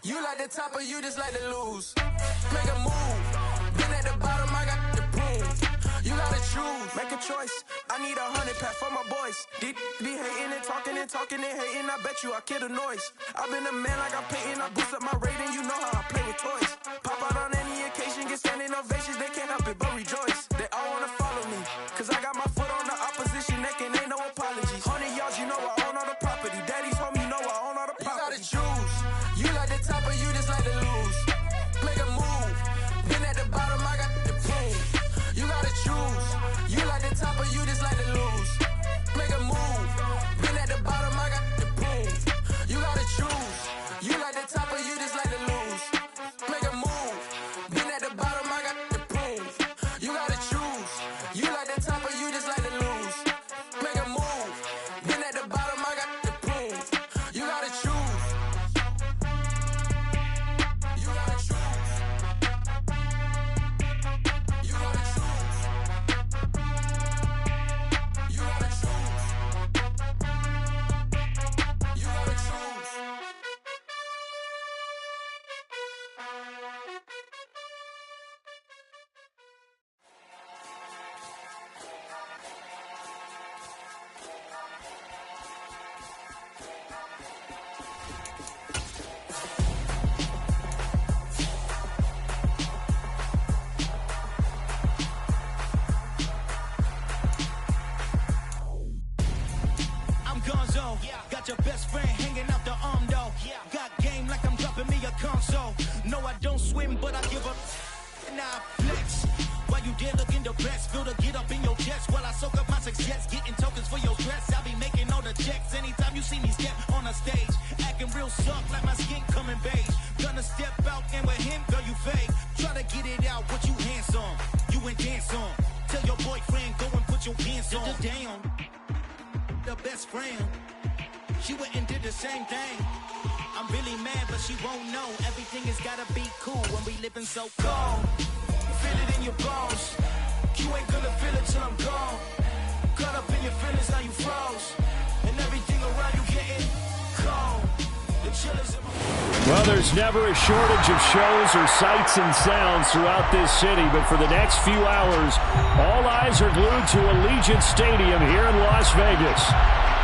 You like the top or you just like to lose? Make a move. Been at the bottom, I got the prove. You gotta choose, make a choice. I need 100 pack for my boys. Be hating and talking and hating. I bet you I kill the noise. I've been a man like I'm Peyton. I boost up my rating. You know how I play with toys. Pop out on any occasion, get standing ovations. They can't help it but rejoice. They all wanna follow me, cause I got my foot on the opposition neck and ain't no apologies. 100 yards, you know I own all the property. Daddy's home, you know I own all the property. You gotta choose. You like the top or you just like to lose? Make a move. Been at the bottom, I got the prove. You gotta choose. You like the top or you just like to lose? Make a move. Been at the bottom, I got the prove. You gotta choose. You like the top or you just like to lose? Make a move. Been at the bottom, I got the prove. You gotta choose. You like the top or you just like to lose? Make a move. Been at the bottom, I got the prove. You gotta choose. You gotta choose. You gotta choose. You gotta choose. You gotta choose. I'm gonzo. Got your best friend hanging out the arm though. Got game like I'm dropping me a console. No, I don't swim, but I give up. And I flex. While you there looking the best, feel the get up in your chest while I soak up my success, getting tokens for your stress. I be making all the checks anytime you see me step on a stage, acting real soft like my skin coming beige. Gonna step out and with him, girl, you fake. Try to get it out, what you hands on, you ain't dance on. Tell your boyfriend go and put your hands on. Down, the best friend, she went and did the same thing. I'm really mad, but she won't know. Everything has gotta be cool when we living so cold. Feel it in your bones. You ain't gonna feel it till I'm gone. Caught up in your feelings, now you froze. And everything around you getting cold. The chillers in my... Well, there's never a shortage of shows or sights and sounds throughout this city, but for the next few hours, all eyes are glued to Allegiant Stadium here in Las Vegas.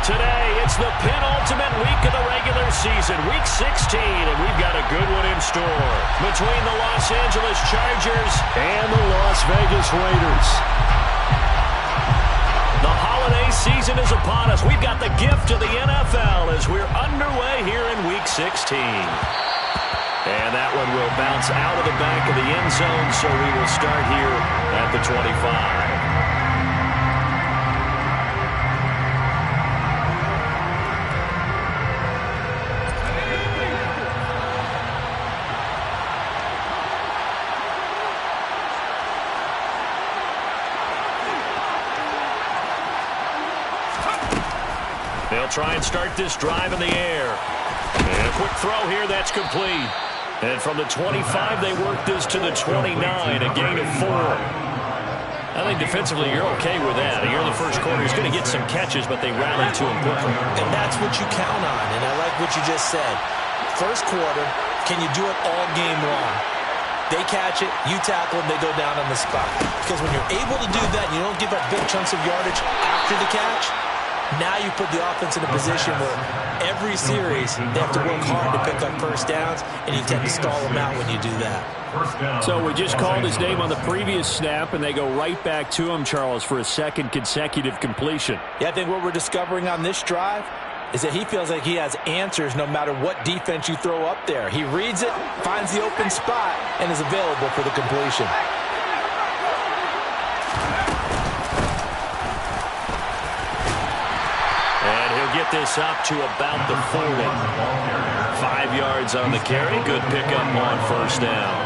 Today, it's the penultimate week of the regular season, week 16, and we've got a good one in store between the Los Angeles Chargers and the Las Vegas Raiders. The holiday season is upon us. We've got the gift of the NFL as we're underway here in week 16. And that one will bounce out of the back of the end zone, so we will start here at the 25. They'll try and start this drive in the air. And a quick throw here, that's complete. And from the 25, they work this to the 29, a gain of 4. I think defensively you're okay with that. Here in the first quarter, he's going to get some catches, but they rally to him quickly. And that's what you count on, and I like what you just said. First quarter, can you do it all game long? They catch it, you tackle them, they go down on the spot. Because when you're able to do that, you don't give up big chunks of yardage after the catch. Now you put the offense in a position where every series they have to work hard to pick up first downs, and you tend to stall them out when you do that. So we just called his name on the previous snap, and they go right back to him, Charles, for a second consecutive completion. Yeah, I think what we're discovering on this drive is that he feels like he has answers no matter what defense you throw up there. He reads it, finds the open spot, and is available for the completion. Get this up to about the 40. 5 yards on the carry. Good pickup on first down.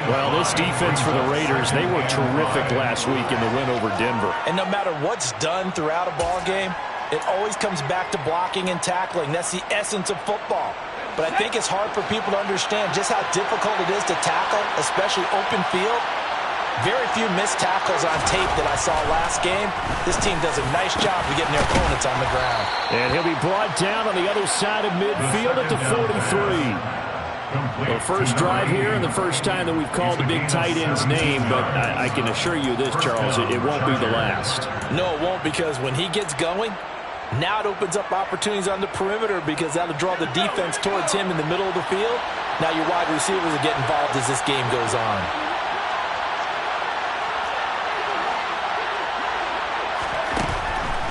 Well, this defense for the Raiders, they were terrific last week in the win over Denver. And no matter what's done throughout a ball game, it always comes back to blocking and tackling. That's the essence of football. But I think it's hard for people to understand just how difficult it is to tackle, especially open field. Very few missed tackles on tape that I saw last game. This team does a nice job of getting their opponents on the ground. And he'll be brought down on the other side of midfield at the 43. Well, first drive here and the first time that we've called the big tight end's name, but I can assure you this, Charles, it won't be the last. No, it won't, because when he gets going, now it opens up opportunities on the perimeter, because that'll draw the defense towards him in the middle of the field. Now your wide receivers will get involved as this game goes on.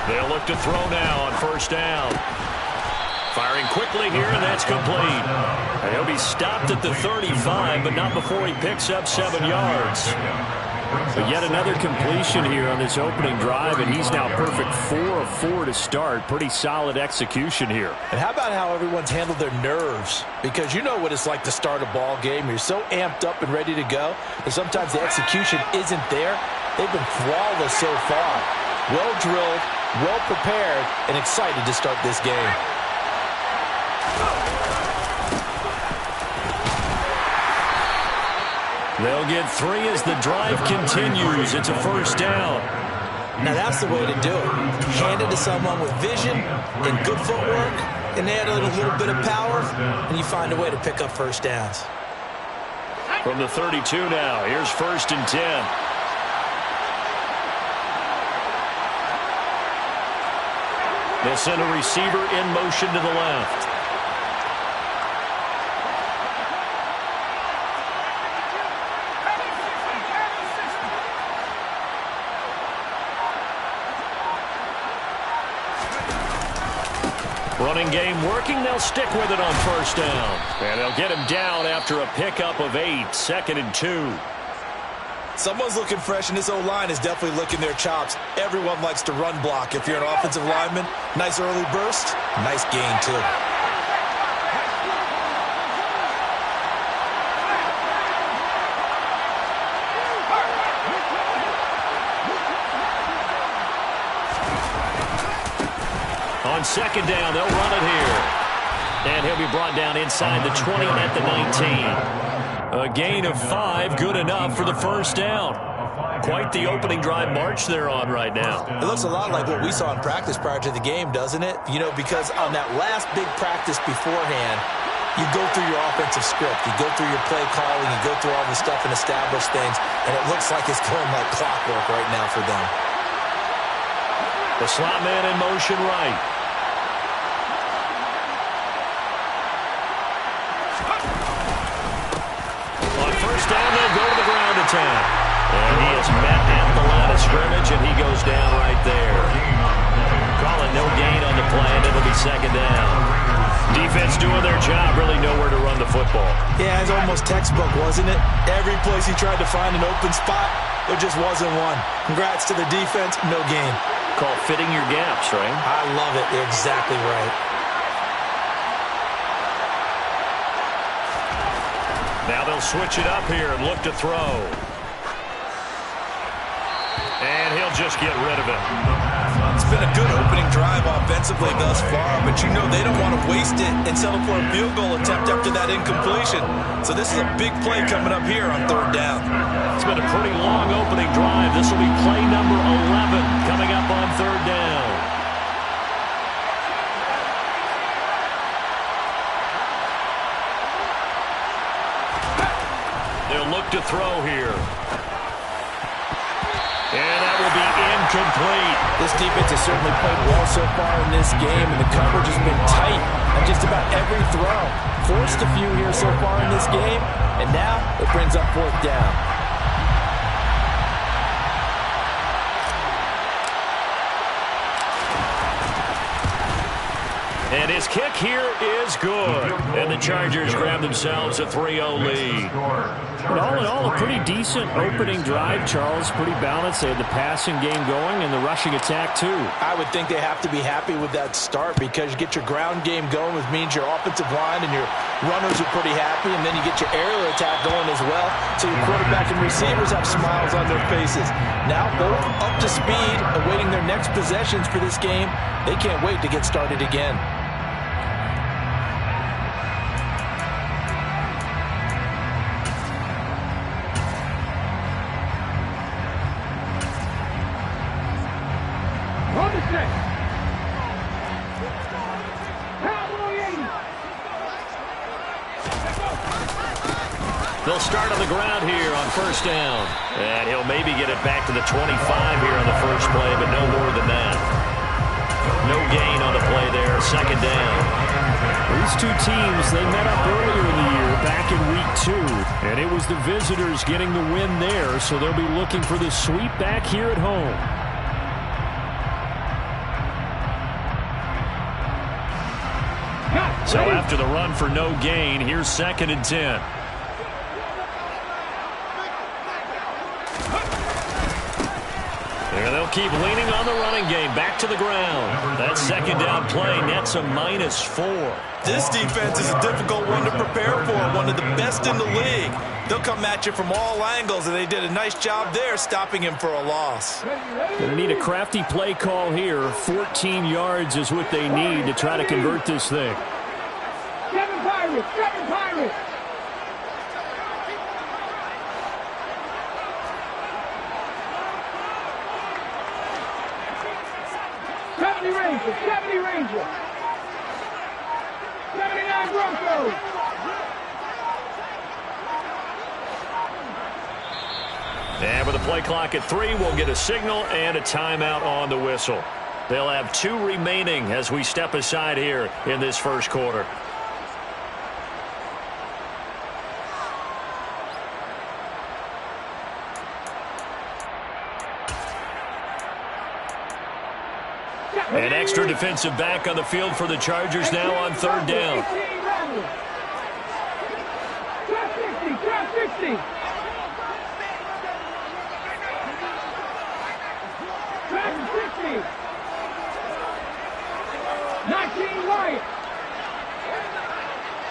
They'll look to throw now on first down. Firing quickly here, and that's complete. And he'll be stopped at the 35, but not before he picks up 7 yards. But yet another completion here on this opening drive, and he's now perfect 4 of 4 to start. Pretty solid execution here. And how about how everyone's handled their nerves? Because you know what it's like to start a ball game. You're so amped up and ready to go, and sometimes the execution isn't there. They've been flawless so far. Well drilled, well prepared, and excited to start this game. They'll get 3 as the drive continues. It's a first down. Now that's the way to do it. Hand it to someone with vision and good footwork, and add a little bit of power, and you find a way to pick up first downs. From the 32 now, here's first and 10. They'll send a receiver in motion to the left. Running game working. They'll stick with it on first down. And they'll get him down after a pickup of 8. Second and 2. Someone's looking fresh, and this O-line is definitely licking their chops. Everyone likes to run block. If you're an offensive lineman, nice early burst, nice gain too. On second down, they'll run it here. And he'll be brought down inside the 20 at the 19. A gain of 5, good enough for the first down. Quite the opening drive march they're on right now. It looks a lot like what we saw in practice prior to the game, doesn't it? You know, because on that last big practice beforehand, you go through your offensive script, you go through your play calling, you go through all the stuff and establish things, and it looks like it's going like clockwork right now for them. The slot man in motion right. On first down, they'll go to the ground attack. And he is met at the line of scrimmage, and he goes down right there. Calling no gain on the play, and it'll be second down. Defense doing their job, really nowhere to run the football. Yeah, it's almost textbook, wasn't it? Every place he tried to find an open spot, there just wasn't one. Congrats to the defense, no gain. Call fitting your gaps, right? I love it. You're exactly right. Now they'll switch it up here and look to throw. And he'll just get rid of it. It's been a good opening drive offensively thus far, but you know they don't want to waste it and settle for a field goal attempt after that incompletion. So this is a big play coming up here on third down. It's been a pretty long opening drive. This will be play number 11 coming up on third down. They'll look to throw here. And that will be incomplete. This defense has certainly played well so far in this game, and the coverage has been tight on just about every throw. Forced a few here so far in this game, and now it brings up fourth down. And his kick here is good. And the Chargers grab themselves a 3-0 lead. But all in all, a pretty decent opening drive, Charles. Pretty balanced. They had the passing game going and the rushing attack, too. I would think they have to be happy with that start, because you get your ground game going, which means your offensive line and your runners are pretty happy, and then you get your aerial attack going as well. So your quarterback and receivers have smiles on their faces. Now both up to speed, awaiting their next possessions for this game. They can't wait to get started again. They'll start on the ground here on first down. And he'll maybe get it back to the 25 here on the first play, but no more than that. No gain on the play there, second down. These two teams, they met up earlier in the year, back in week 2. And it was the visitors getting the win there, so they'll be looking for the sweep back here at home. So after the run for no gain, here's 2nd and 10. There they'll keep leaning on the running game. Back to the ground. That second down play nets a -4. This defense is a difficult one to prepare for, one of the best in the league. They'll come at you from all angles, and they did a nice job there stopping him for a loss. Going to need a crafty play call here. 14 yards is what they need to try to convert this thing. Seven Pirates! Seven Pirates! Rangers! 70 Rangers! 79 Broncos! And with the play clock at 3, we'll get a signal and a timeout on the whistle. They'll have 2 remaining as we step aside here in this first quarter. An extra defensive back on the field for the Chargers now on third down. Drop 60! Drop 60! 19 Wyatt!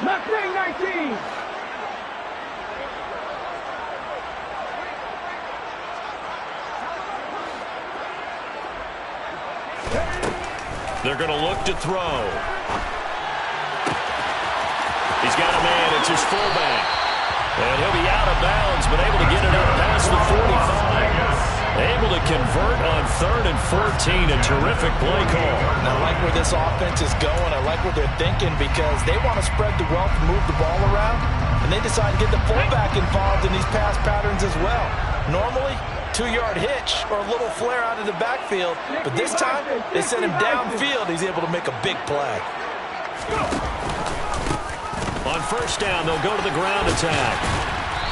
Left wing 19! They're going to look to throw. He's got a man. It's his fullback. And he'll be out of bounds, but able to get it up past the 45. Able to convert on 3rd and 14. A terrific play call. I like where this offense is going. I like what they're thinking because they want to spread the wealth and move the ball around. And they decide to get the fullback involved in these pass patterns as well. Normally, 2-yard hitch or a little flare out of the backfield. But this time, they sent him downfield. He's able to make a big play. On first down, they'll go to the ground attack.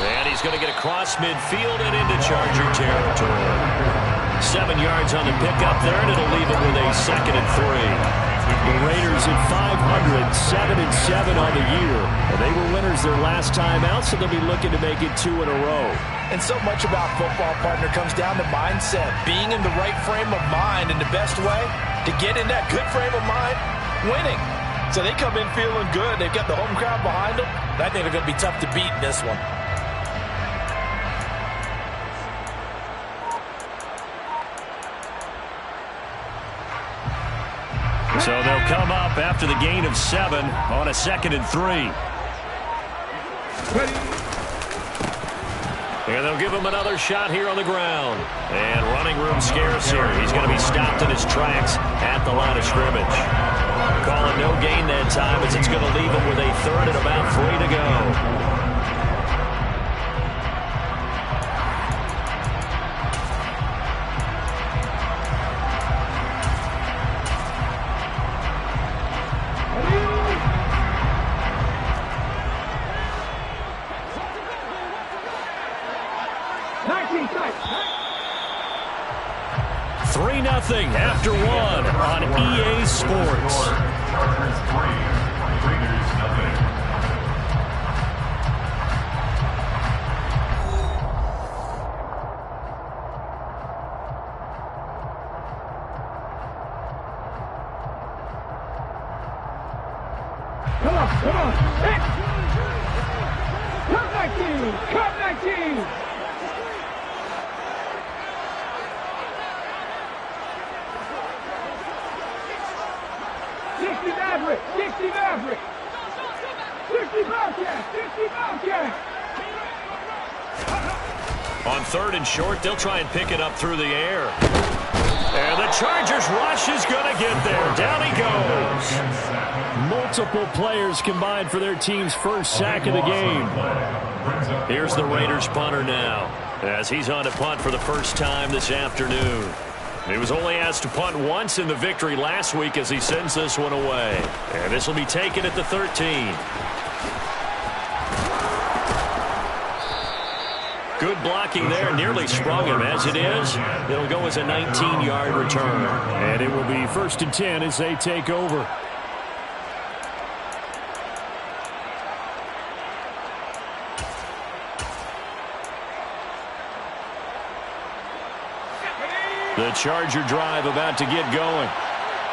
And he's going to get across midfield and into Charger territory. 7 yards on the pickup there, and it'll leave it with a 2nd and 3. The Raiders at 500, 7-7 on the year. And they were winners their last time out, so they'll be looking to make it 2 in a row. And so much about football, partner, comes down to mindset. Being in the right frame of mind, and the best way to get in that good frame of mind, winning. So they come in feeling good. They've got the home crowd behind them. I think they're going to be tough to beat in this one. So they'll come up after the gain of 7 on a 2nd and 3. And they'll give him another shot here on the ground. And running room scarce here. He's going to be stopped in his tracks at the line of scrimmage. Calling no gain that time as it's going to leave him with a 3rd and about 3 to go. After 1 on EA Sports. Come on. Come 19. 60 Maverick! 60 Bobcat! On 3rd and short, they'll try and pick it up through the air. And the Chargers rush is going to get there. Down he goes. Multiple players combined for their team's first sack of the game. Here's the Raiders punter now, as he's on to punt for the first time this afternoon. He was only asked to punt once in the victory last week as he sends this one away. And this will be taken at the 13. Good blocking there, nearly sprung him. As it is, it'll go as a 19-yard return. And it will be 1st and 10 as they take over. The Charger drive about to get going.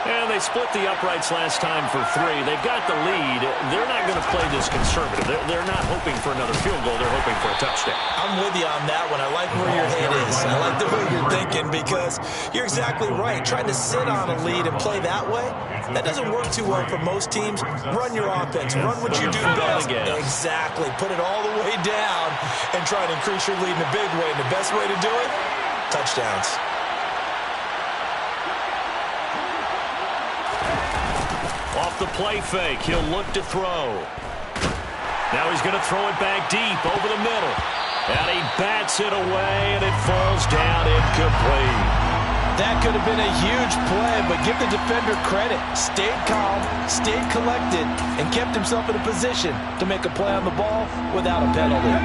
And they split the uprights last time for 3. They've got the lead. They're not going to play this conservative. They're not hoping for another field goal. They're hoping for a touchdown. I'm with you on that one. I like where your head is. I like the way you're thinking because you're exactly right. Trying to sit on a lead and play that way, that doesn't work too well for most teams. Run your offense. Run what you do best. Exactly. Put it all the way down and try to increase your lead in a big way. And the best way to do it, touchdowns. Off the play fake, he'll look to throw. Now he's going to throw it back deep over the middle. And he bats it away, and it falls down incomplete. That could have been a huge play, but give the defender credit. Stayed calm, stayed collected, and kept himself in a position to make a play on the ball without a penalty.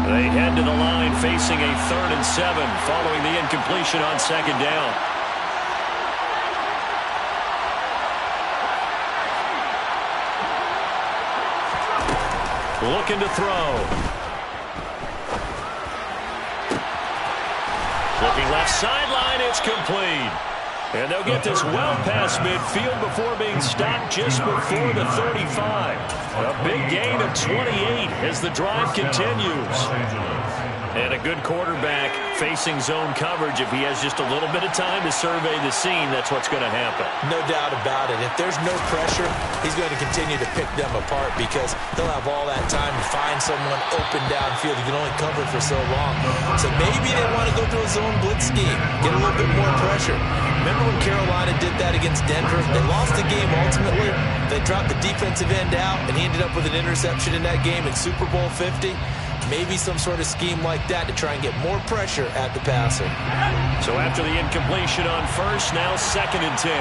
They head to the line facing a 3rd and 7 following the incompletion on 2nd down. Looking to throw. Looking left sideline, it's complete. And they'll get this well past midfield before being stopped just before the 35. A big gain of 28 as the drive continues. And a good quarterback facing zone coverage. If he has just a little bit of time to survey the scene, that's what's going to happen. No doubt about it. If there's no pressure, he's going to continue to pick them apart because he'll have all that time to find someone open downfield. He can only cover for so long. So maybe they want to go through a zone blitz scheme, get a little bit more pressure. Remember when Carolina did that against Denver? They lost the game ultimately. They dropped the defensive end out, and he ended up with an interception in that game in Super Bowl 50. Maybe some sort of scheme like that to try and get more pressure at the passer. So after the incompletion on 1st, now 2nd and 10.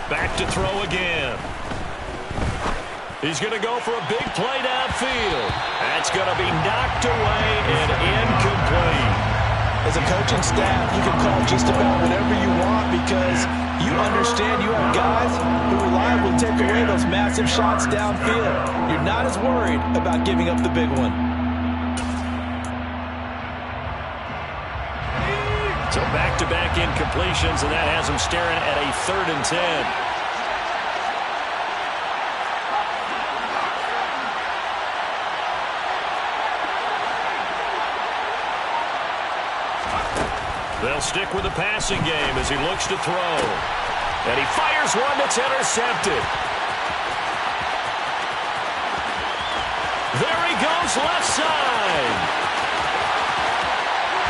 Back to throw again. He's going to go for a big play downfield. That's going to be knocked away and incomplete. As a coaching staff, you can call just about whatever you want because you understand you have guys who reliably take away those massive shots downfield. You're not as worried about giving up the big one. So back-to-back incompletions, and that has him staring at a 3rd and 10. They'll stick with the passing game as he looks to throw. And he fires one that's intercepted. There he goes, left side.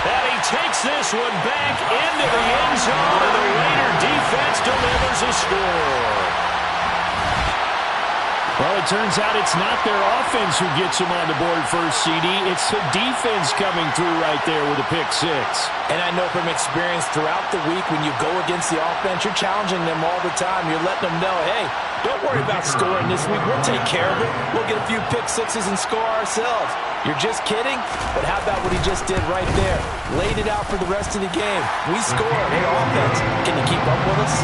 And he takes this one back into the end zone, and the Raider defense delivers a score. Well, it turns out it's not their offense who gets them on the board first, CD. It's the defense coming through right there with a pick 6. And I know from experience throughout the week when you go against the offense, you're challenging them all the time. You're letting them know, hey, don't worry about scoring this week. We'll take care of it. We'll get a few pick 6s and score ourselves. You're just kidding? But how about what he just did right there? Laid it out for the rest of the game. We scored. Hey, offense, can you keep up with us?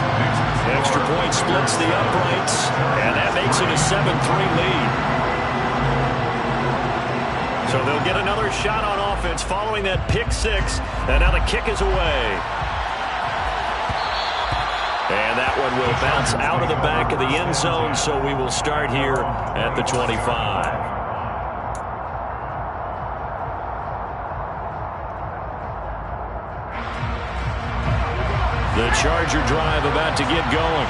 Extra point splits the uprights, and that makes it a 7-3 lead. So they'll get another shot on offense following that pick 6, and now the kick is away. And that one will bounce out of the back of the end zone, so we will start here at the 25. The Charger drive about to get going.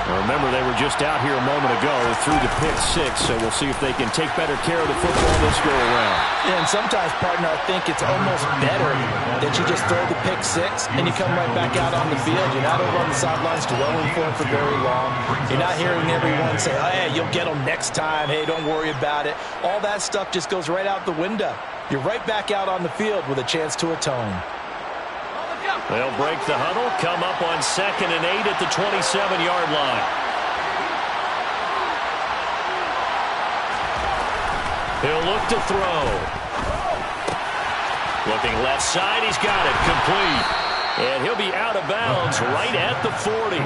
Now remember, they were just out here a moment ago through the pick six, so we'll see if they can take better care of the football this go-around. Yeah, and sometimes, partner, I think it's almost better that you just throw the pick six and you come right back out on the field. You're not over on the sidelines dwelling for it for very long. You're not hearing everyone say, oh, hey, you'll get them next time. Hey, don't worry about it. All that stuff just goes right out the window. You're right back out on the field with a chance to atone. They'll break the huddle, come up on 2nd and 8 at the 27-yard line. He'll look to throw. Looking left side, he's got it, complete. And he'll be out of bounds right at the 40.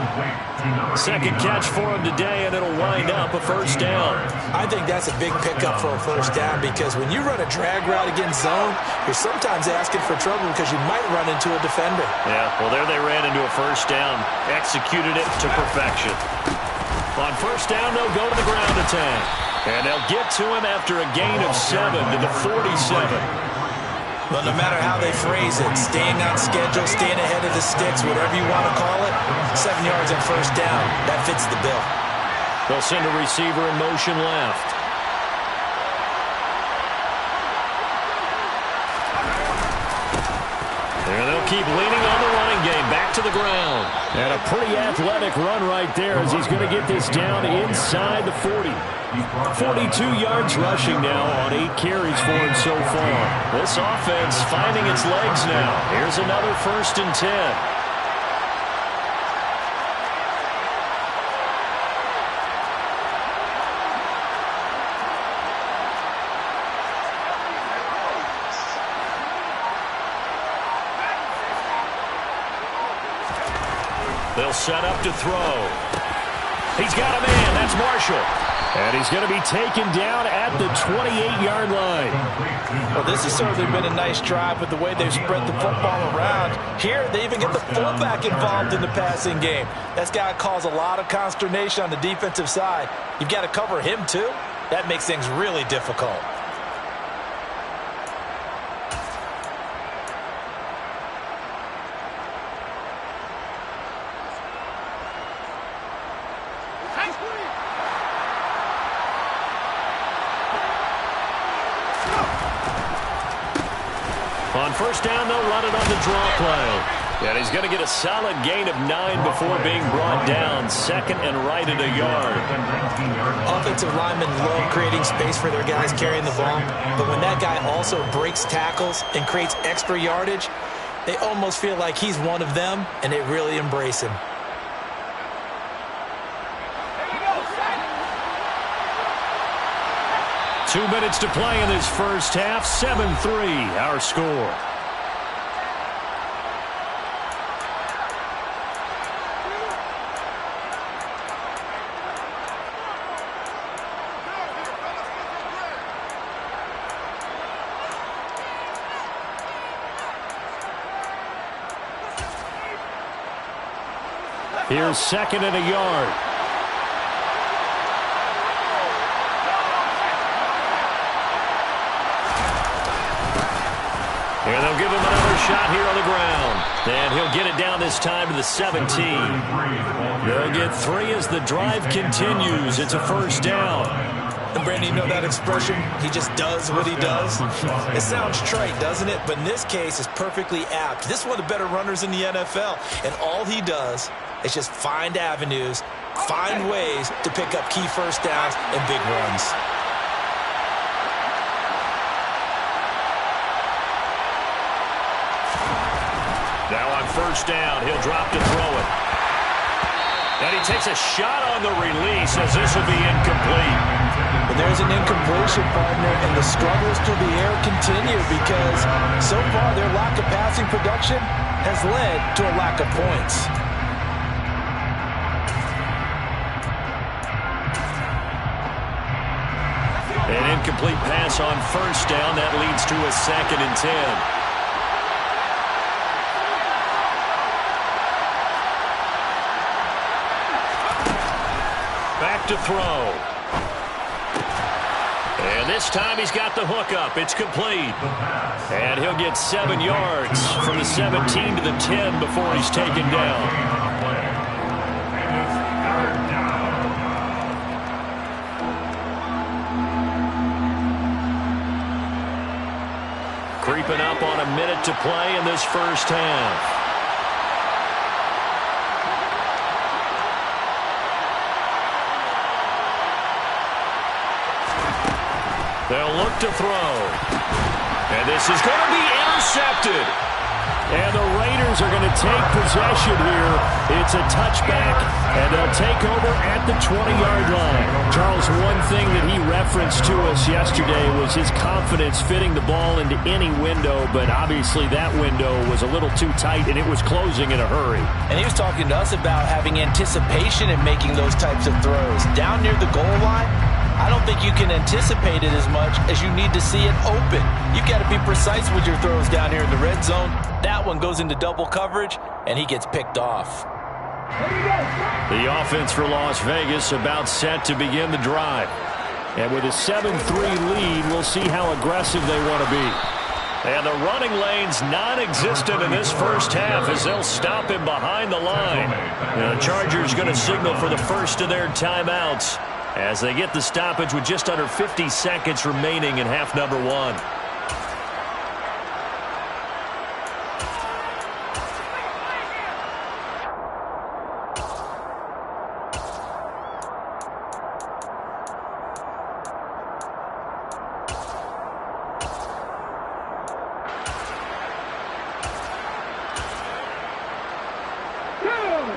Second catch for him today, and it'll wind up a first down. I think that's a big pickup for a first down because when you run a drag route against zone, you're sometimes asking for trouble because you might run into a defender. Yeah, well, there they ran into a first down. Executed it to perfection. On first down, they'll go to the ground attack. And they'll get to him after a gain of 7 to the 47. Well, no matter how they phrase it, staying on schedule, staying ahead of the sticks, whatever you want to call it, 7 yards on first down, that fits the bill. They'll send a receiver in motion left. And they'll keep leaning on the running game. Back to the ground. And a pretty athletic run right there as he's going to get this down inside the 40. 42 yards rushing now on 8 carries for him so far. This offense finding its legs now. Here's another 1st and 10. They'll set up to throw. He's got a man. That's Marshall. And he's going to be taken down at the 28-yard line. Well, this has certainly been a nice drive with the way they've spread the football around. Here, they even get the fullback involved in the passing game. That's got to cause a lot of consternation on the defensive side. You've got to cover him, too. That makes things really difficult. On first down, they'll run it on the draw play. And he's going to get a solid gain of 9 before being brought down. 2nd and right at a yard. Offensive linemen love creating space for their guys carrying the ball. But when that guy also breaks tackles and creates extra yardage, they almost feel like he's one of them, and they really embrace him. Two minutes to play in this first half. 7-3, our score. Here's 2nd and a yard. And they'll give him another shot here on the ground. And he'll get it down this time to the 17. They'll get 3 as the drive continues. It's a first down. And Brandon, you know that expression? He just does what he does. It sounds trite, doesn't it? But in this case, it's perfectly apt. This is one of the better runners in the NFL. And all he does is just find avenues, find ways to pick up key first downs and big runs. Now on first down, he'll drop to throw it. And he takes a shot on the release as this will be incomplete. And there's an incompletion, partner, and the struggles through the air continue because so far their lack of passing production has led to a lack of points. An incomplete pass on first down. That leads to a 2nd and 10. Back to throw. And this time he's got the hook up. It's complete. And he'll get 7 yards from the 17 to the 10 before he's taken down. wrapping up on a minute to play in this first half. They'll look to throw. And this is going to be intercepted. And the Raiders are going to take possession here. It's a touchback, and they'll take over at the 20-yard line. Charles, one thing that he referenced to us yesterday was his confidence fitting the ball into any window, but obviously that window was a little too tight, and it was closing in a hurry. And he was talking to us about having anticipation in making those types of throws. Down near the goal line, I don't think you can anticipate it as much as you need to see it open. You've got to be precise with your throws down here in the red zone. That one goes into double coverage, and he gets picked off. The offense for Las Vegas about set to begin the drive. And with a 7-3 lead, we'll see how aggressive they want to be. And the running lane's non-existent in this first half as they'll stop him behind the line. The Chargers going to signal for the first of their timeouts as they get the stoppage with just under 50 seconds remaining in half number one.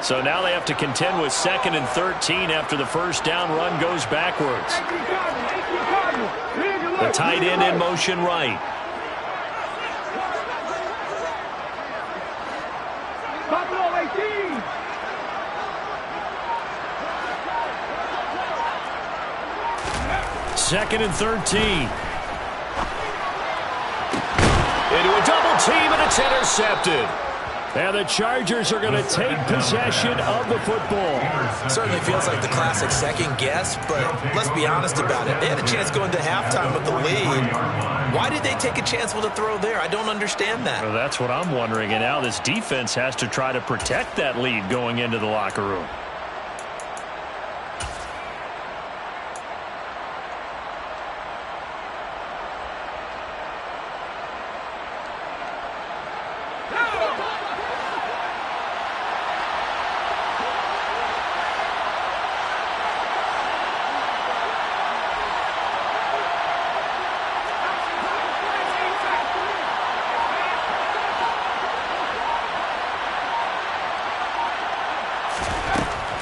So now they have to contend with 2nd and 13 after the first down run goes backwards. The tight end in motion right. Buffalo 18. Second and 13. Into a double team, and it's intercepted. And the Chargers are going to take possession of the football. Certainly feels like the classic second guess, but let's be honest about it. They had a chance going to halftime with the lead. Why did they take a chance with a throw there? I don't understand that. Well, that's what I'm wondering. And now this defense has to try to protect that lead going into the locker room.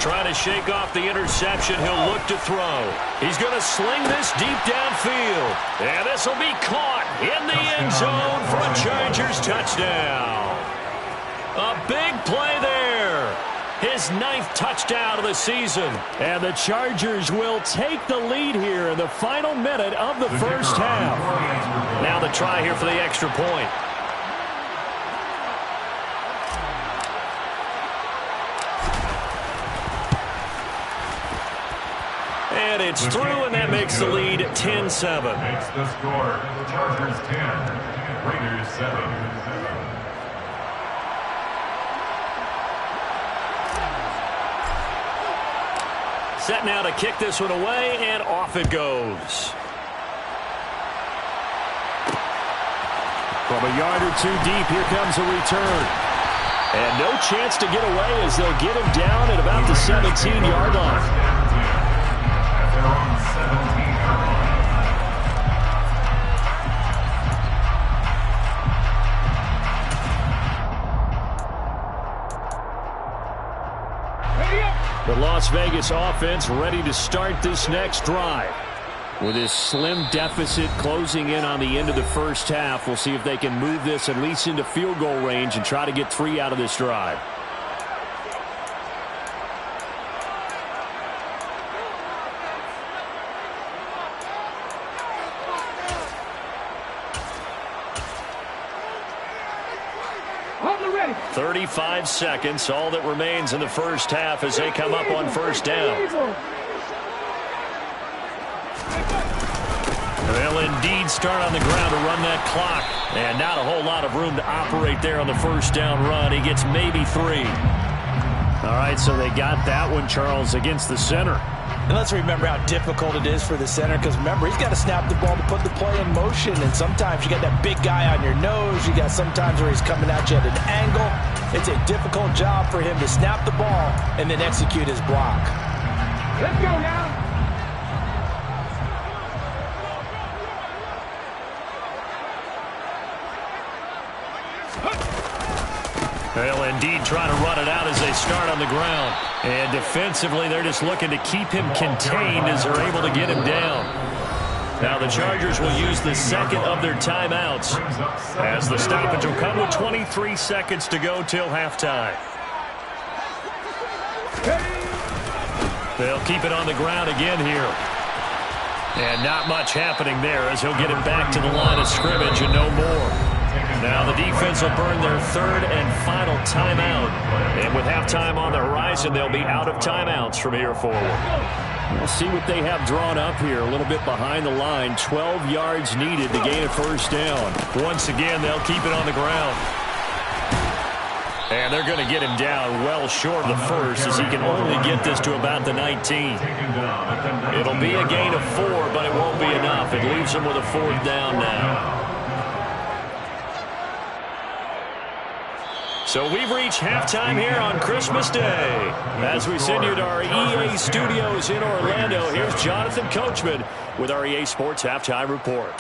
Trying to shake off the interception. He'll look to throw. He's going to sling this deep downfield. And this will be caught in the end zone for a Chargers touchdown. A big play there. His 9th touchdown of the season. And the Chargers will take the lead here in the final minute of the first half. Now the try here for the extra point. And it's through, and that makes the lead 10-7. Makes the score Chargers 10, Raiders 7. Set now to kick this one away, and off it goes. From a yard or two deep, here comes a return. And no chance to get away as they'll get him down at about the 17-yard line. The Las Vegas offense ready to start this next drive. With this slim deficit closing in on the end of the first half, we'll see if they can move this at least into field goal range and try to get 3 out of this drive. On the ready. 35 seconds, all that remains in the first half as they come up on first down. They'll indeed start on the ground to run that clock. And not a whole lot of room to operate there on the first down run. He gets maybe 3. All right, so they got that one, Charles, against the center. And let's remember how difficult it is for the center, because remember, he's got to snap the ball to put the play in motion, and sometimes you got that big guy on your nose. You got sometimes where he's coming at you at an angle. It's a difficult job for him to snap the ball and then execute his block. Let's go now. They'll indeed try to run it out as they start on the ground. And defensively, they're just looking to keep him contained as they're able to get him down. Now the Chargers will use the second of their timeouts as the stoppage will come with 23 seconds to go till halftime. They'll keep it on the ground again here. And not much happening there as he'll get it back to the line of scrimmage and no more. Now the defense will burn their third and final timeout. And with halftime on the horizon, they'll be out of timeouts from here forward. We'll see what they have drawn up here. A little bit behind the line. 12 yards needed to gain a first down. Once again, they'll keep it on the ground. And they're going to get him down well short of the first as he can only get this to about the 19. It'll be a gain of 4, but it won't be enough. It leaves him with a fourth down now. So we've reached halftime here on Christmas Day. As we send you to our EA studios in Orlando, here's Jonathan Coachman with our EA Sports Halftime Report.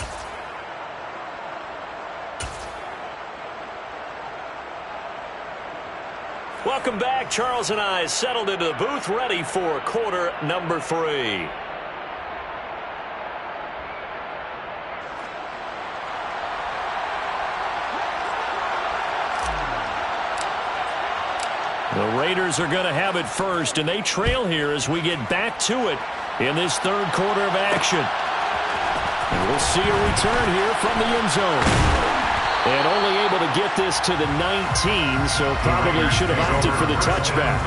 Welcome back. Charles and I settled into the booth ready for quarter number 3. The Raiders are going to have it first, and they trail here as we get back to it in this third quarter of action. And we'll see a return here from the end zone. And only able to get this to the 19, so probably should have opted for the touchback.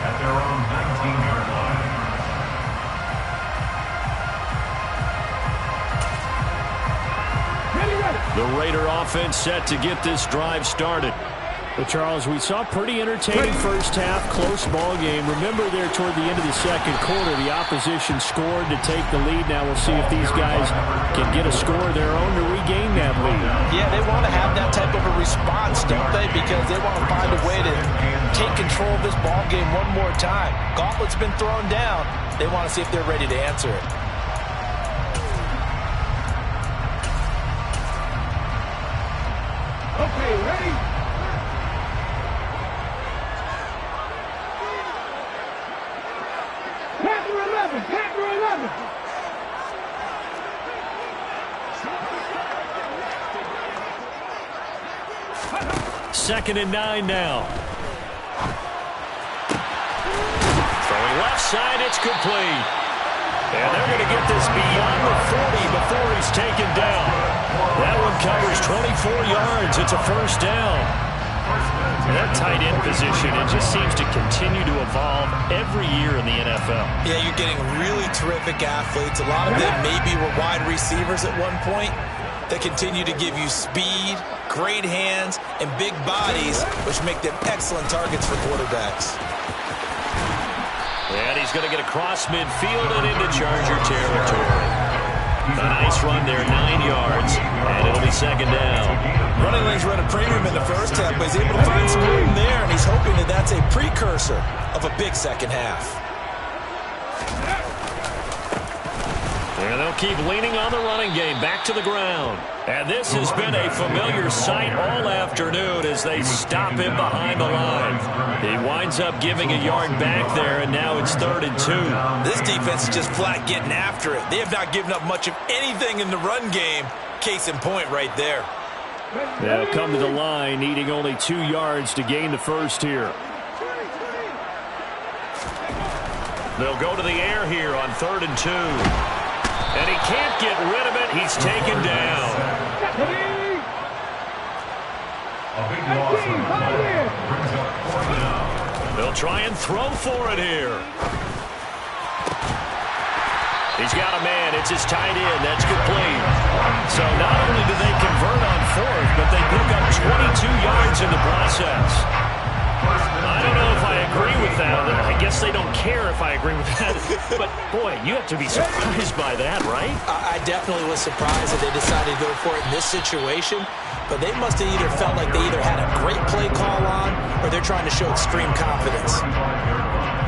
At their own 19-yard line. The Raider offense set to get this drive started. Well, Charles, we saw pretty entertaining first half, close ball game. Remember there toward the end of the second quarter, the opposition scored to take the lead. Now we'll see if these guys can get a score of their own to regain that lead. Yeah, they want to have that type of a response, don't they? Because they want to find a way to take control of this ball game one more time. Gauntlet's been thrown down. They want to see if they're ready to answer it. Okay, ready? Packer 11. Second and 9 now. Throwing left side, it's complete. And they're going to get this beyond the 40 before he's taken down. That one covers 24 yards. It's a first down. That tight end position, it just seems to continue to evolve every year in the NFL. Yeah, you're getting really terrific athletes. A lot of them maybe were wide receivers at one point. They continue to give you speed, great hands, and big bodies, which make them excellent targets for quarterbacks. And he's going to get across midfield and into Charger territory. A nice run there, 9 yards, and it'll be second down. Running lanes were at a premium in the first half, but he's able to find some room there, and he's hoping that that's a precursor of a big second half. And they'll keep leaning on the running game, back to the ground. And this has been a familiar sight all afternoon as they stop him behind the line. He winds up giving a yard back there, and now it's 3rd and 2. This defense is just flat getting after it. They have not given up much of anything in the run game. Case in point right there. They'll come to the line, needing only 2 yards to gain the first here. They'll go to the air here on 3rd and 2. And he can't get rid of it. He's taken down. A big loss on the play. Brings up 4th down. They'll try and throw for it here. He's got a man. It's his tight end. That's complete. So not only do they convert on 4th, but they pick up 22 yards in the process. I don't know if I agree with that. I guess they don't care if I agree with that. But, boy, you have to be surprised by that, right? I definitely was surprised that they decided to go for it in this situation. But they must have either felt like they either had a great play call on or they're trying to show extreme confidence.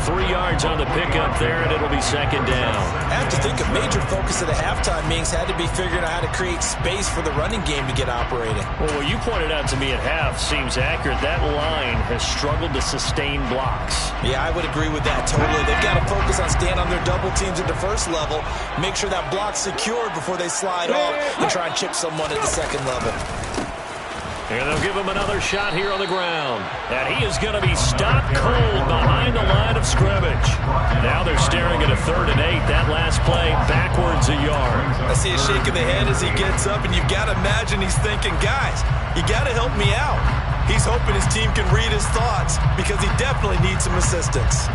3 yards on the pickup there, and it'll be second down. I have to think a major focus of the halftime meetings had to be figuring out how to create space for the running game to get operating. Well, what you pointed out to me at half seems accurate. That line has struggled to sustain blocks. Yeah, I would agree with that totally. They've got to focus on staying on their double teams at the first level, make sure that block's secured before they slide off and try and chip someone at the second level. And they'll give him another shot here on the ground. And he is going to be stopped cold behind the line of scrimmage. Now they're staring at a 3rd and 8. That last play, backwards a yard. I see a shake of the head as he gets up, and you've got to imagine he's thinking, guys, you got to help me out. He's hoping his team can read his thoughts because he definitely needs some assistance.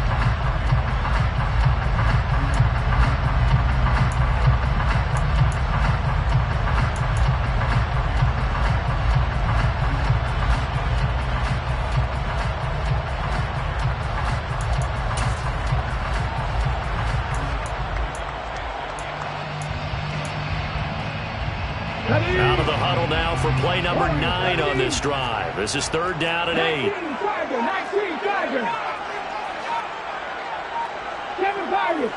Out of the huddle now for play number 9 on this drive. This is 3rd down and 8. 19 Tiger. 7 Pirates.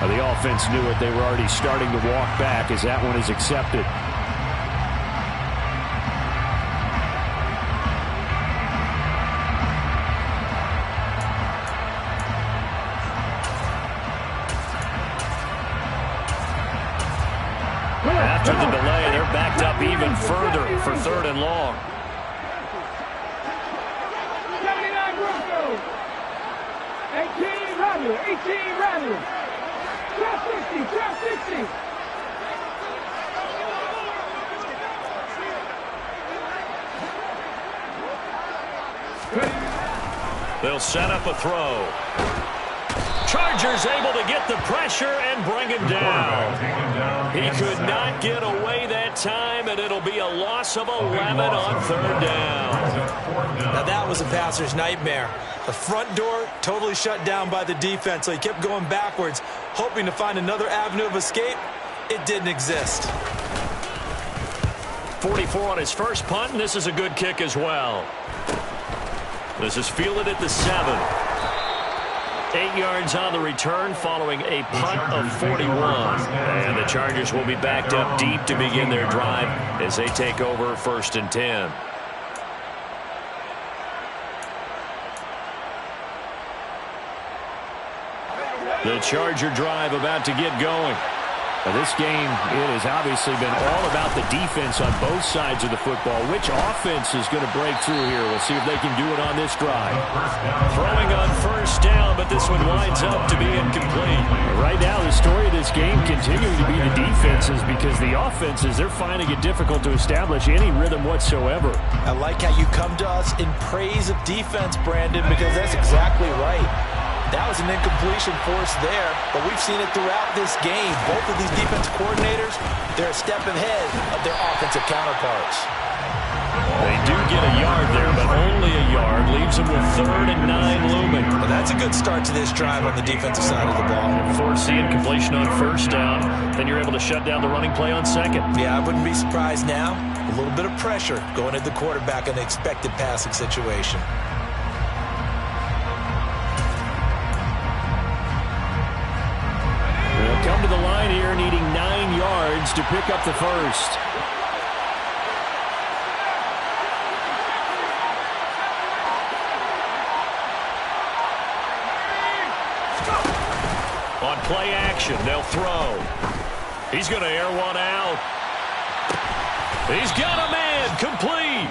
The offense knew it. They were already starting to walk back as that one is accepted. After the delay, they're backed up even further for 3rd and long. 79 Broncos. 18 Rattlers. 1260. They'll set up a throw. Chargers able to get the pressure and bring him down. He could not get away that time, and it'll be a loss of 11 on 3rd down. Now that was a passer's nightmare. The front door totally shut down by the defense, so he kept going backwards, hoping to find another avenue of escape. It didn't exist. 44 on his first punt, and this is a good kick as well. This is fielded at the 7. 8 yards on the return following a punt of 41. And the Chargers will be backed up deep to begin their drive as they take over 1st and 10. The Charger drive about to get going. Now this game, it has obviously been all about the defense on both sides of the football. Which offense is going to break through here? We'll see if they can do it on this drive. Throwing on 1st down, but this one winds up to be incomplete. Right now, the story of this game continuing to be the defenses, because the offenses, they're finding it difficult to establish any rhythm whatsoever. I like how you come to us in praise of defense, Brandon, because that's exactly right. That was an incompletion force there, but we've seen it throughout this game. Both of these defense coordinators, they're a step ahead of their offensive counterparts. They do get a yard there, but only a yard. Leaves them with 3rd and 9 looming. Well, that's a good start to this drive on the defensive side of the ball. Force the incompletion on 1st down, then you're able to shut down the running play on 2nd. Yeah, I wouldn't be surprised now. A little bit of pressure going at the quarterback in an expected passing situation. They'll come to the line here needing 9 yards to pick up the first. On play action, they'll throw. He's going to air one out. He's got a man, complete.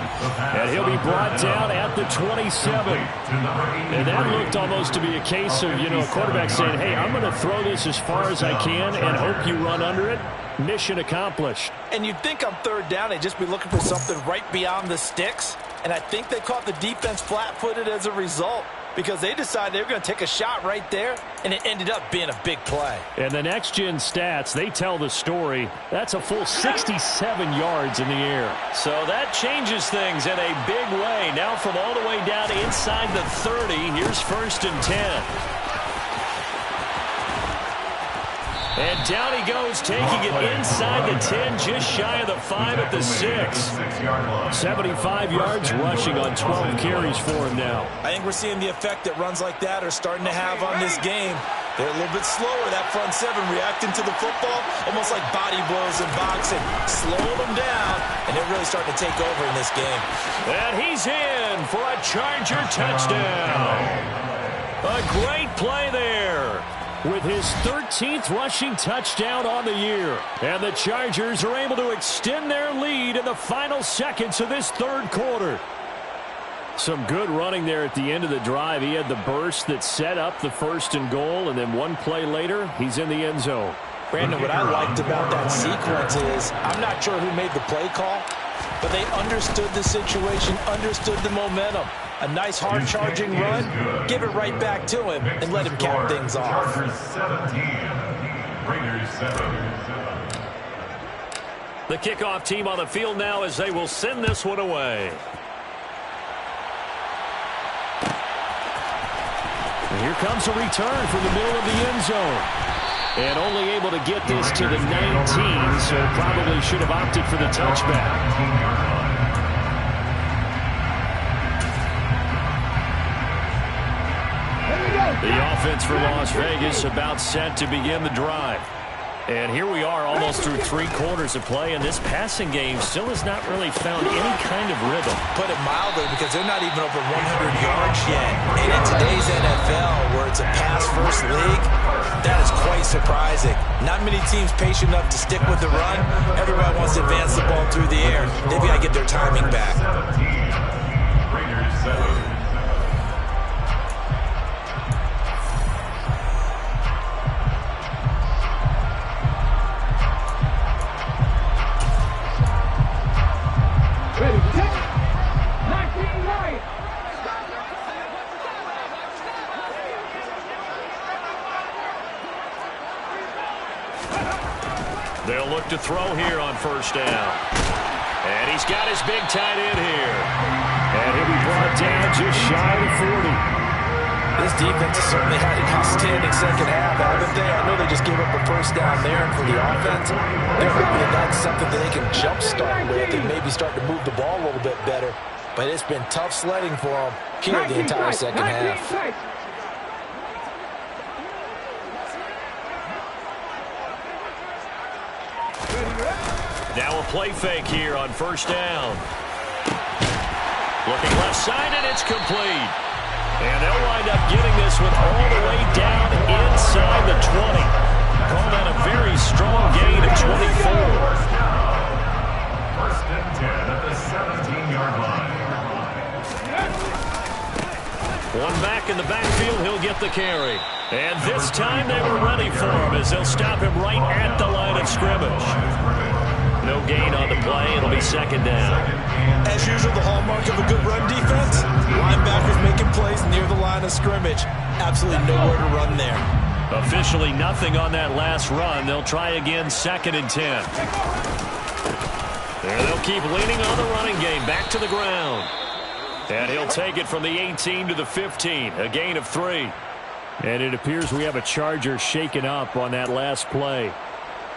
And he'll be brought down at the 27. And that looked almost to be a case of, a quarterback saying, hey, I'm going to throw this as far as I can and hope you run under it. Mission accomplished. And you'd think on 3rd down, they'd just be looking for something right beyond the sticks. And I think they caught the defense flat-footed as a result. because they decided they were going to take a shot right there, and it ended up being a big play. And the next-gen stats, they tell the story. That's a full 67 yards in the air. So that changes things in a big way. Now from all the way down inside the 30, here's 1st and 10. And down he goes, taking it inside the 10, just shy of the 5 at the 6. 75 yards rushing on 12 carries for him now. I think we're seeing the effect that runs like that are starting to have on this game. They're a little bit slower, that front 7, reacting to the football, almost like body blows in boxing, slowing them down, and they're really starting to take over in this game. And he's in for a Charger touchdown. A great play there. With his 13th rushing touchdown on the year. And the Chargers are able to extend their lead in the final seconds of this third quarter. Some good running there at the end of the drive. He had the burst that set up the 1st and goal, and then one play later, he's in the end zone. Brandon, what I liked about that sequence is, I'm not sure who made the play call, but they understood the situation, understood the momentum. A nice hard-charging run, give it right back to him, and let him cap things off. Chargers 17, Raiders 7. The kickoff team on the field now as they will send this one away. And here comes a return from the middle of the end zone. And only able to get this to the 19, so probably should have opted for the touchback. The offense for Las Vegas about set to begin the drive. And here we are almost through 3 quarters of play, and this passing game still has not really found any kind of rhythm. Put it mildly, because they're not even over 100 yards yet. And in today's NFL, where it's a pass-first league, that is quite surprising. Not many teams patient enough to stick with the run. Everybody wants to advance the ball through the air. They've got to get their timing back. 17, Raiders 7. They'll look to throw here on 1st down. And he's got his big tight end here. And he'll be brought down just shy of 40. This defense has certainly had an outstanding second half, haven't they? I know they just gave up a 1st down there, and for the offense, they're hoping that's something that they can jumpstart with and maybe start to move the ball a little bit better. But it's been tough sledding for them here the entire second half. Now a play fake here on 1st down. Looking left side, and it's complete. And they'll wind up getting this one all the way down inside the 20. Call that a very strong gain of 24. 1st and 10 at the 17-yard line. One back in the backfield, he'll get the carry. And this time they were ready for him as they'll stop him right at the line of scrimmage. No gain on the play. It'll be 2nd down. As usual, the hallmark of a good run defense, linebackers making plays near the line of scrimmage. Absolutely nowhere to run there. Officially nothing on that last run. They'll try again 2nd and 10. There they'll keep leaning on the running game. Back to the ground. And he'll take it from the 18 to the 15. A gain of 3. And it appears we have a Charger shaken up on that last play.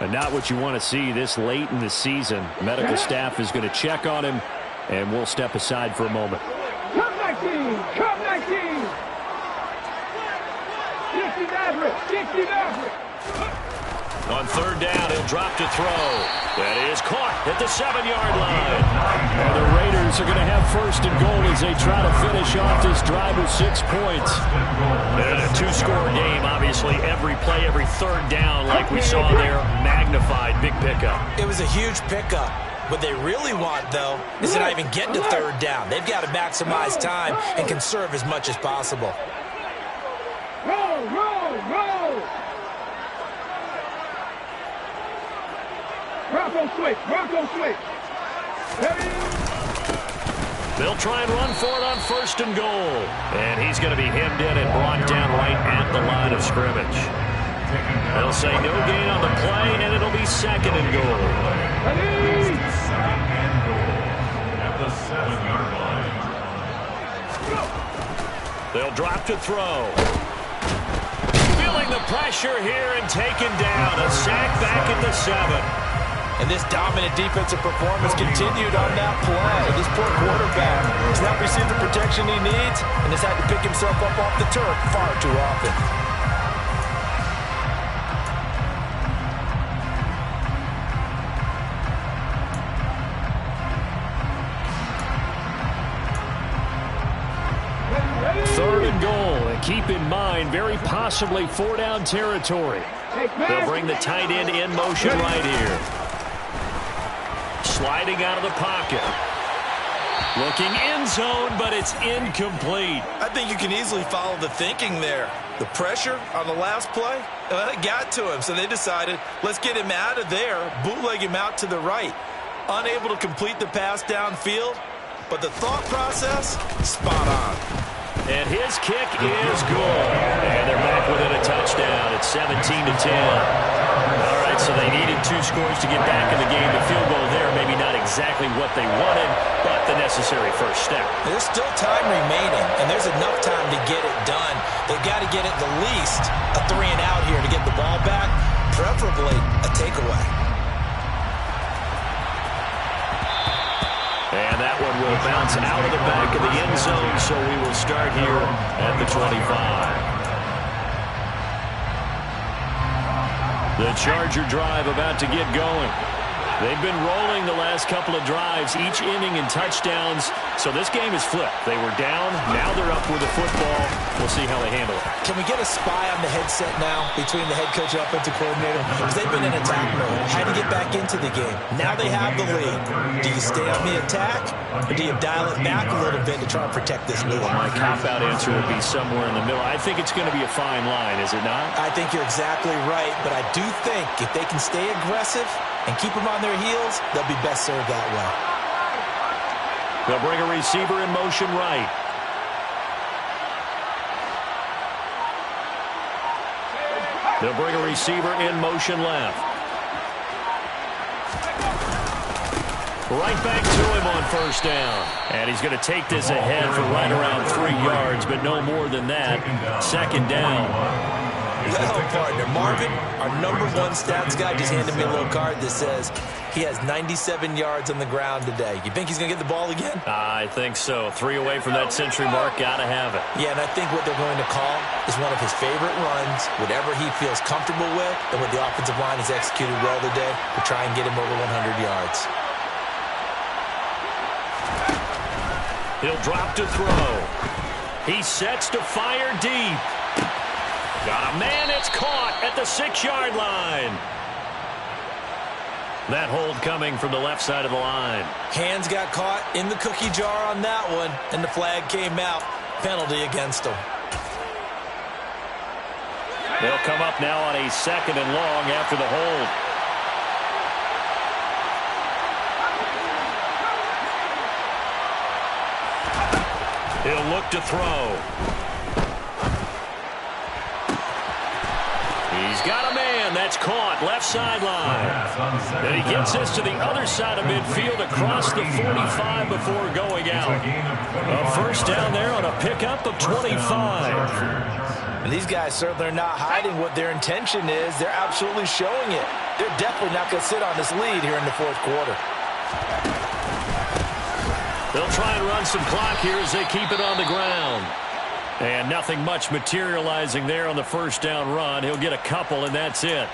And not what you want to see this late in the season. Medical staff is going to check on him, and we'll step aside for a moment. Come 19! Come 19! 60 Maverick! 60 Maverick! On 3rd down, he'll drop to throw. That is caught at the 7-yard line. And the Raiders are going to have 1st and goal as they try to finish off this drive with 6 points. And a 2-score game, obviously. Every play, every 3rd down, like we saw there, magnified. Big pickup. It was a huge pickup. What they really want, though, is to not even get to 3rd down. They've got to maximize time and conserve as much as possible. Roll, roll, roll! Bronco switch, Bronco switch. Ready? They'll try and run for it on 1st and goal. And he's going to be hemmed in and brought down right at the line of scrimmage. They'll say no gain on the play, and it'll be 2nd and goal. Ready? 2nd and goal at the 7-yard line. They'll drop to throw. Feeling the pressure here and taken down. A sack back at the 7. And this dominant defensive performance continued on that play. This poor quarterback has not received the protection he needs and has had to pick himself up off the turf far too often. Third and goal, and keep in mind, very possibly 4-down territory. They'll bring the tight end in motion right here. Sliding out of the pocket. Looking end zone, but it's incomplete. I think you can easily follow the thinking there. The pressure on the last play, it got to him, so they decided, let's get him out of there, bootleg him out to the right. Unable to complete the pass downfield, but the thought process, spot on. And his kick is good. And they're back within a touchdown. It's 17-10. All right, so they needed 2 scores to get back in the game. The field goal there, maybe not exactly what they wanted, but the necessary first step. There's still time remaining, and there's enough time to get it done. They've got to get at the least a 3-and-out here to get the ball back, preferably a takeaway. And that one will bounce out of the back of the end zone, so we will start here at the 25. The Charger drive about to get going. They've been rolling the last couple of drives, each inning in touchdowns, so this game is flipped. They were down, now they're up with the football. We'll see how they handle it. Can we get a spy on the headset now between the head coach and offensive coordinator? Because they've been in attack mode, had to get back into the game. Now they have the lead. Do you stay on the attack, or do you dial it back a little bit to try and protect this lead? Well, my cop-out answer would be somewhere in the middle. I think it's going to be a fine line, is it not? I think you're exactly right, but I do think if they can stay aggressive and keep them on their heels, they'll be best served that way. They'll bring a receiver in motion right. They'll bring a receiver in motion left. Right back to him on 1st down. And he's going to take this ahead for right around 3 yards, but no more than that. 2nd down. Well, partner, Marvin, our #1 stats guy, just handed me a little card that says he has 97 yards on the ground today. You think he's going to get the ball again? I think so. 3 away from that century mark. Got to have it. Yeah, and I think what they're going to call is one of his favorite runs, whatever he feels comfortable with, and what the offensive line has executed well today to try and get him over 100 yards. He'll drop to throw. He sets to fire deep. Got a man that's caught at the 6-yard line. That hold coming from the left side of the line. Hands got caught in the cookie jar on that one, and the flag came out. Penalty against him. They'll come up now on a 2nd and long after the hold. He'll look to throw. He's got a man that's caught left sideline. And he gets this to the other side of midfield across the 45 before going out. A 1st down there on a pickup of 25. And these guys certainly are not hiding what their intention is. They're absolutely showing it. They're definitely not going to sit on this lead here in the 4th quarter. They'll try and run some clock here as they keep it on the ground. And nothing much materializing there on the 1st down run. He'll get a couple, and that's it.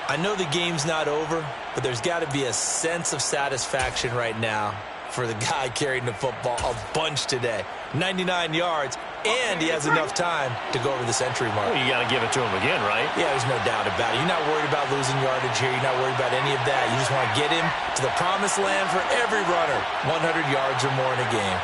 I know the game's not over, but there's got to be a sense of satisfaction right now for the guy carrying the football a bunch today. 99 yards, and he has enough time to go over the century mark. Well, you got to give it to him again, right? Yeah, there's no doubt about it. You're not worried about losing yardage here. You're not worried about any of that. You just want to get him to the promised land for every runner. 100 yards or more in a game.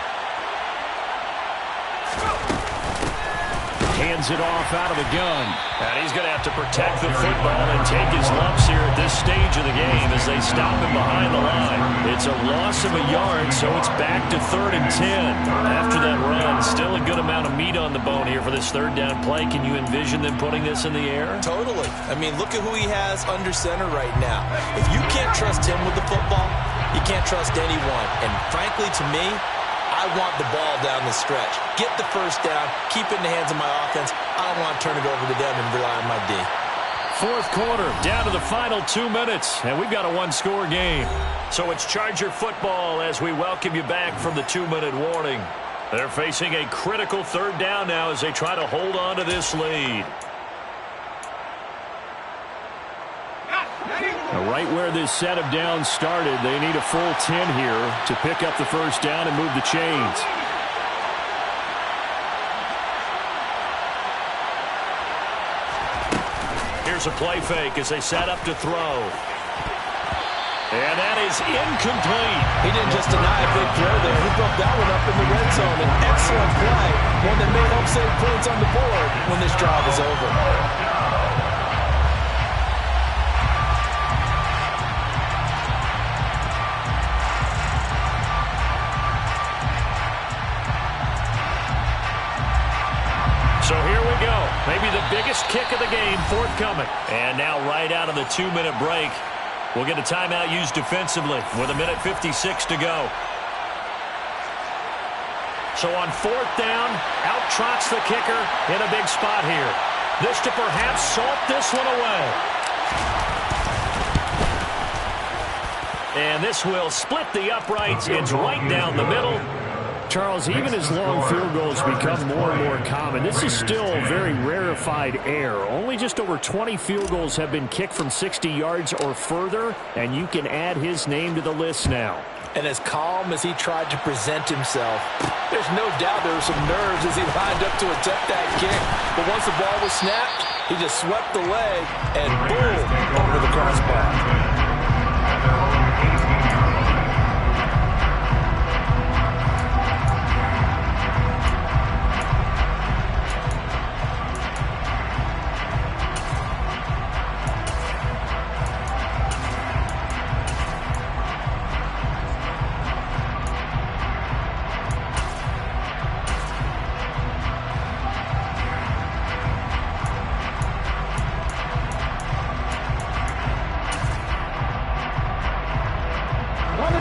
hands it off out of the gun. And he's going to have to protect the football and take his lumps here at this stage of the game as they stop him behind the line. It's a loss of a yard, so it's back to 3rd and 10. After that run, still a good amount of meat on the bone here for this 3rd down play. Can you envision them putting this in the air? Totally. I mean, look at who he has under center right now. If you can't trust him with the football, you can't trust anyone. And frankly, to me, I want the ball down the stretch. Get the first down, keep it in the hands of my offense. I don't want to turn it over to them and rely on my D. 4th quarter, down to the final 2 minutes, and we've got a one-score game. So it's Charger football as we welcome you back from the 2-minute warning. They're facing a critical 3rd down now as they try to hold on to this lead. Right where this set of downs started, they need a full 10 here to pick up the first down and move the chains. Here's a play fake as they set up to throw. And that is incomplete. He didn't just deny a big throw there. He broke that one up in the red zone. An excellent play, one that may help save points on the board when this drive is over. So here we go. Maybe the biggest kick of the game forthcoming. And now right out of the 2-minute break, we'll get a timeout used defensively with 1:56 to go. So on 4th down, out trots the kicker in a big spot here. This to perhaps salt this one away. And this will split the uprights. It's right down the middle. Charles, even as long field goals become more and more common, this is still very rarefied air. Only just over 20 field goals have been kicked from 60 yards or further, and you can add his name to the list now. And as calm as he tried to present himself, there's no doubt there were some nerves as he lined up to attempt that kick. But once the ball was snapped, he just swept the leg and boom, over the crossbar.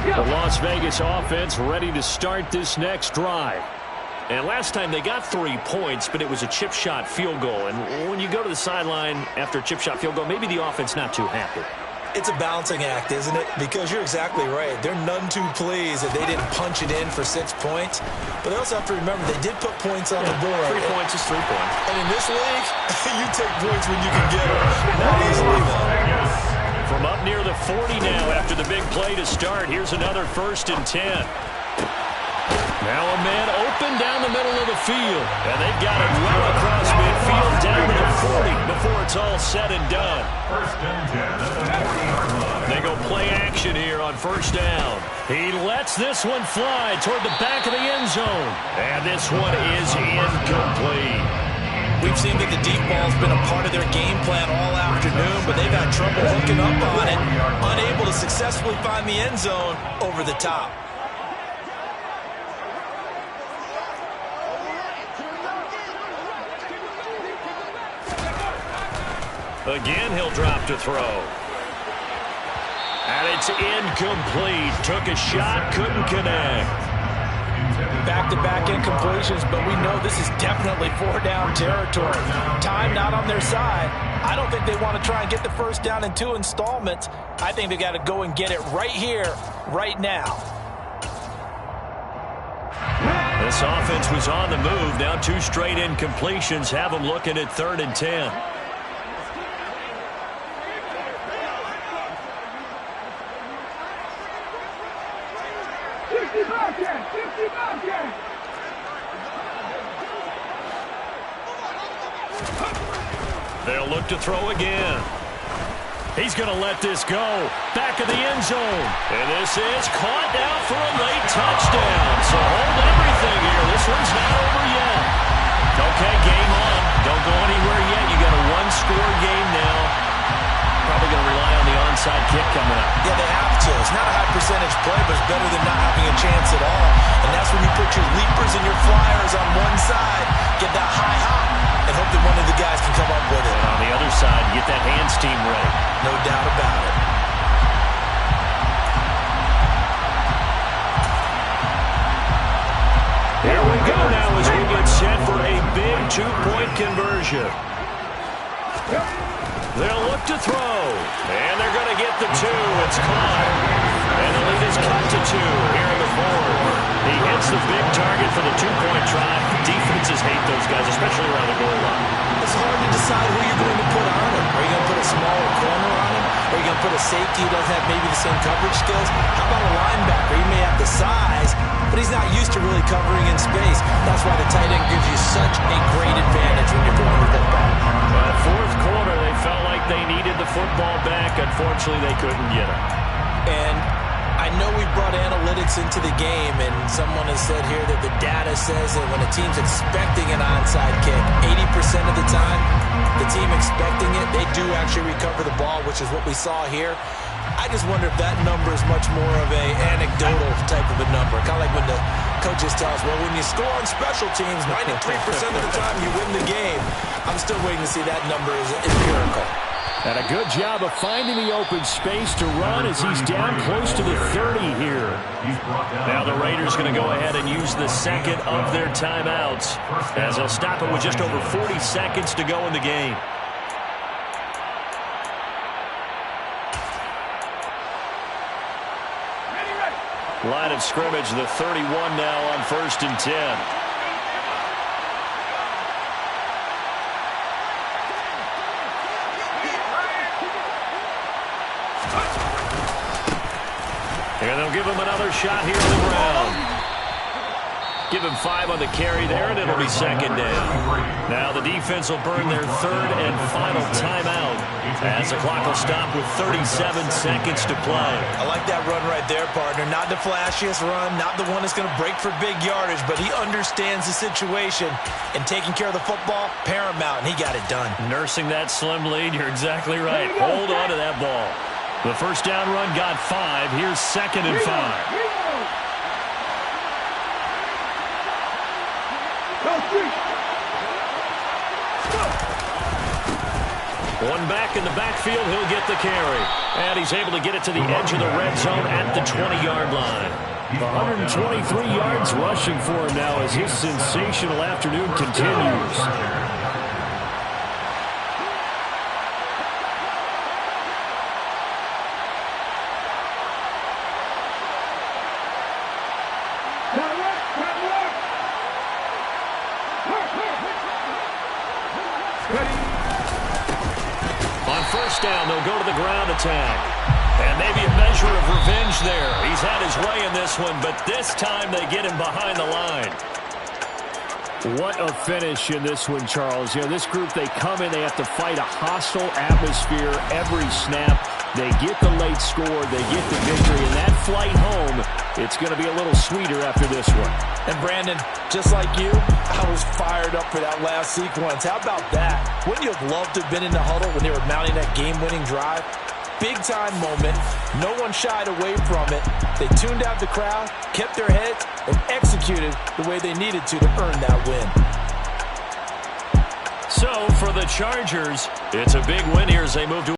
The Las Vegas offense ready to start this next drive. And last time they got 3 points, but it was a chip shot field goal. And when you go to the sideline after a chip shot field goal, maybe the offense not too happy. It's a balancing act, isn't it? Because you're exactly right. They're none too pleased that they didn't punch it in for 6 points. But they also have to remember they did put points on the board. 3 points is 3 points. And in this league, you take points when you can get them. Not easily, though. From up near the 40 now after the big play to start. Here's another 1st and 10. Now a man open down the middle of the field. And they've got it well across midfield down to the 40 before it's all said and done. 1st and 10 at the 40-yard line. They go play action here on 1st down. He lets this one fly toward the back of the end zone. And this one is incomplete. We've seen that the deep ball's been a part of their game plan all afternoon, but they've had trouble hooking up on it, unable to successfully find the end zone over the top. Again, he'll drop to throw. And it's incomplete. Took a shot, couldn't connect. Back-to-back incompletions, but we know this is definitely 4-down territory. Time not on their side. I don't think they want to try and get the first down in 2 installments. I think they got to go and get it right here, right now. This offense was on the move. Now 2 straight incompletions have them looking at 3rd and 10. They'll look to throw again. He's going to let this go. Back of the end zone. And this is caught now for a late touchdown. So hold everything here. This one's not over yet. They'll Okay, game on. Don't go anywhere yet. You got a one-score game now. Probably going to rely on the onside kick coming up. Yeah, they have to. It's not a high percentage play, but it's better than not having a chance at all. And that's when you put your leapers and your flyers on one side, get that high hop, and hope that one of the guys can come up with it. And on the other side, get that hands team ready. No doubt about it. Here we go now as we get set for a big two-point conversion. They'll look to throw, and they're going to get the two. It's caught, and the lead is cut to 2 here in the fourth. He hits the big target for the two-point try. Defenses hate those guys, especially around the goal line. It's hard to decide who you're going to put on him. Are you going to put a smaller corner on him? Are you going to put a safety who doesn't have maybe the same coverage skills? How about a linebacker? He may have the size, but he's not used to really covering in space. That's why the tight end gives you such a great advantage when you're throwing the football. Fourth quarter, they felt like they needed the football back. Unfortunately, they couldn't get it. And I know we brought analytics into the game, and someone has said here that the data says that when a team's expecting an onside kick, 80% of the time, the team expecting it, they do actually recover the ball, which is what we saw here. I just wonder if that number is much more of a anecdotal type of a number. Kind of like when the coaches tell us, well, when you score on special teams, 93% of the time you win the game. I'm still waiting to see that number is empirical. And a good job of finding the open space to run as he's down close to the 30 here. Now the Raiders going to go ahead and use the second of their timeouts as they'll stop it with just over 40 seconds to go in the game. Line of scrimmage, the 31 now on 1st and 10. And they'll give him another shot here on the ground. Give him 5 on the carry there, and it'll be second down. Now the defense will burn their third and final timeout as the clock will stop with 37 seconds to play. I like that run right there, partner. Not the flashiest run, not the one that's going to break for big yardage, but he understands the situation, and taking care of the football, paramount, and he got it done. Nursing that slim lead, you're exactly right. Hold on to that ball. The first down run got 5. Here's 2nd and 5. One back in the backfield, he'll get the carry. And he's able to get it to the edge of the red zone at the 20-yard line. 123 yards rushing for him now as his sensational afternoon continues. On first down, they'll go to the ground attack. And maybe a measure of revenge there. He's had his way in this one, but this time they get him behind the line. What a finish in this one, Charles. You know, this group, they come in, they have to fight a hostile atmosphere every snap. They get the late score, they get the victory, and that flight home, it's going to be a little sweeter after this one. And Brandon, just like you, I was fired up for that last sequence. How about that? Wouldn't you have loved to have been in the huddle when they were mounting that game-winning drive? Big-time moment. No one shied away from it. They tuned out the crowd, kept their heads, and executed the way they needed to earn that win. So, for the Chargers, it's a big win here as they move to